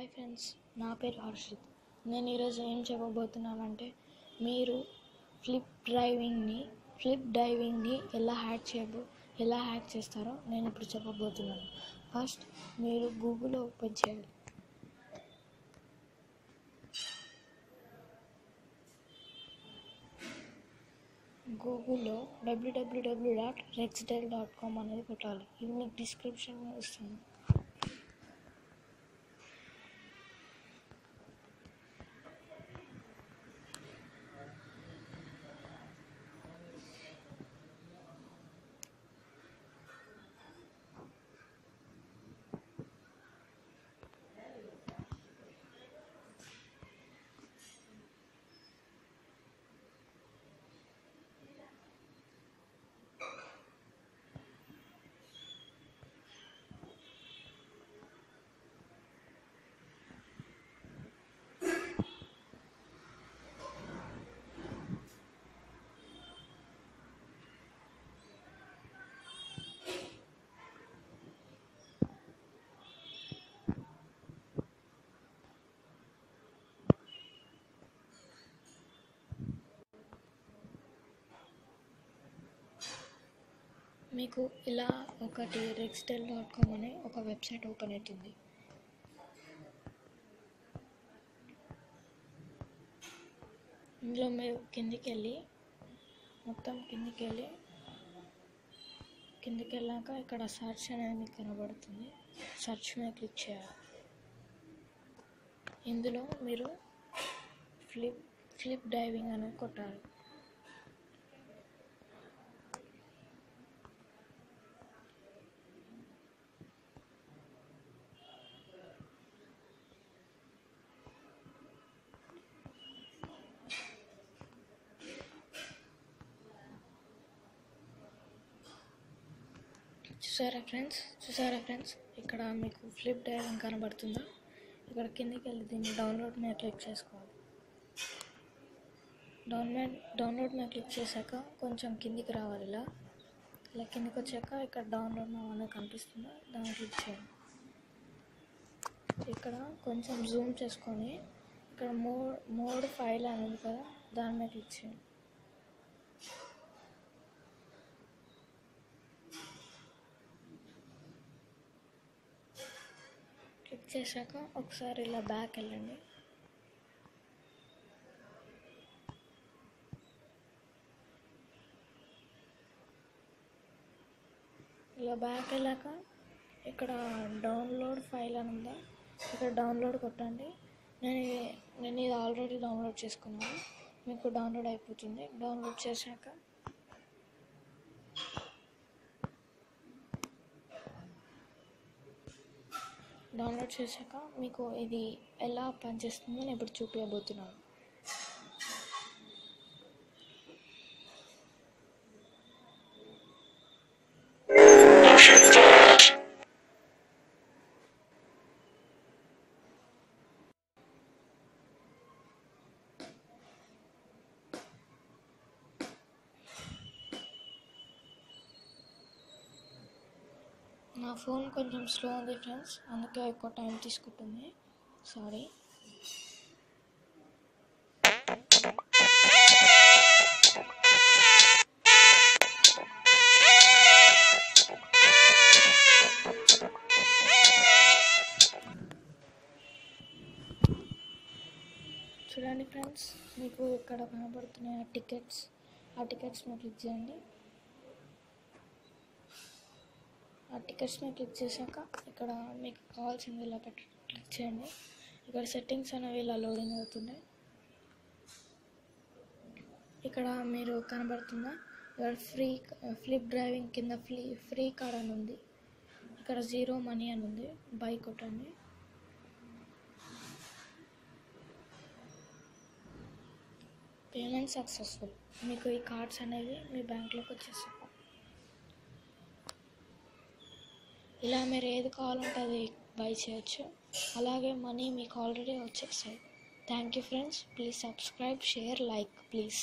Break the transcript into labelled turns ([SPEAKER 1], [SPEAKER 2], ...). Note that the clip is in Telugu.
[SPEAKER 1] హాయ్ ఫ్రెండ్స్, నా పేరు హర్షిత్. నేను ఈరోజు ఏం చెప్పబోతున్నానంటే మీరు ఫ్లిప్ డైవింగ్ని ఎలా హ్యాక్ చేస్తారో నేను ఇప్పుడు చెప్పబోతున్నాను. ఫస్ట్ మీరు గూగుల్ ఓపెన్ చేయాలి. గూగుల్లో www.rexdale.com అనేది కొట్టాలి. ఇది మీకు డిస్క్రిప్షన్లో ఇస్తాను. మీకు ఇలా ఒకటి rexdale.com అనే ఒక వెబ్సైట్ ఓపెన్ అవుతుంది. ఇందులో మీరు మొత్తం కిందికి వెళ్ళాక ఇక్కడ సెర్చ్ అనేది మీకు కనబడుతుంది. సెర్చ్ మీద క్లిక్ చేయాలి. ఇందులో మీరు ఫ్లిప్ డైవింగ్ అనేది కొట్టాలి. చూసారా ఫ్రెండ్స్, ఇక్కడ మీకు ఫ్లిప్ డైవింగ్ కనబడుతుందా? ఇక్కడ కిందికి వెళ్ళి దీన్ని డౌన్లోడ్ మీద క్లిక్ చేసుకోవాలి. డౌన్లోడ్ మీద క్లిక్ చేశాక కొంచెం కిందికి రావాలి. ఇలా కిందికి వచ్చాక ఇక్కడ డౌన్లోడ్ అనేది కనిపిస్తుందా, దాన్ని క్లిక్ చేయండి. ఇక్కడ కొంచెం జూమ్ చేసుకొని ఇక్కడ మోడ్ ఫైల్ అనేది కదా, దాని మీద క్లిక్ చేయండి. క్లిక్ చేశాక ఒకసారి ఇలా బ్యాక్ వెళ్ళండి. ఇలా బ్యాక్ వెళ్ళాక ఇక్కడ డౌన్లోడ్ ఫైల్ అని ఉందా, ఇక్కడ డౌన్లోడ్ కొట్టండి. నేను ఇది ఆల్రెడీ డౌన్లోడ్ చేసుకున్నాను. మీకు డౌన్లోడ్ అయిపోతుంది. డౌన్లోడ్ చేశాక మీకు ఇది ఎలా పనిచేస్తుందో నేను ఇప్పుడు చూపించబోతున్నాను. నా ఫోన్ కొంచెం స్లో ఉంది ఫ్రెండ్స్, అందుకే ఎక్కువ టైం తీసుకుంటుంది. సారీ. చూడండి ఫ్రెండ్స్, మీకు ఇక్కడ కనబడుతున్నాయి ఆ టికెట్స్ మీద క్లిక్ చేయండి. ఆ టికెట్స్ మీద క్లిక్ చేశాక ఇక్కడ మీకు కావాల్సింది ఇలా క్లిక్ చేయండి. ఇక్కడ సెట్టింగ్స్ అనేవి ఇలా లోడింగ్ అవుతున్నాయి. ఇక్కడ మీరు కనబడుతుందా, ఇక్కడ ఫ్లిప్ డ్రైవింగ్ కింద ఫ్రీ కార్డ్ అని ఉంది. ఇక్కడ 0 మనీ అని ఉంది. బై కొట్టండి. Payment successful. మీకు ఈ కార్డ్స్ అనేవి మీ బ్యాంక్లోకి వచ్చేస్తాయి. ఇలా మీరు ఏది కావాలంటే అది బై చేయొచ్చు. అలాగే మనీ మీకు ఆల్రెడీ వచ్చేసాయి. Thank you friends. Please subscribe, share, like please.